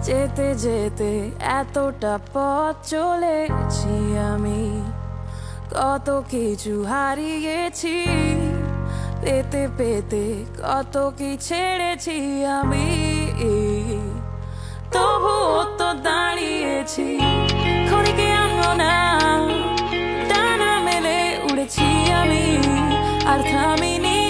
যেতে যেতে এতটা পথ চলেছি আমি, কত কিছু হারিয়েছি, পেতে পেতে কত কি ছেড়েছি আমি, তবুও তো দাঁড়িয়েছি ক্ষণিকে আঙ্গনা, ডানা মেলে উড়েছি আমি আর থামিনি।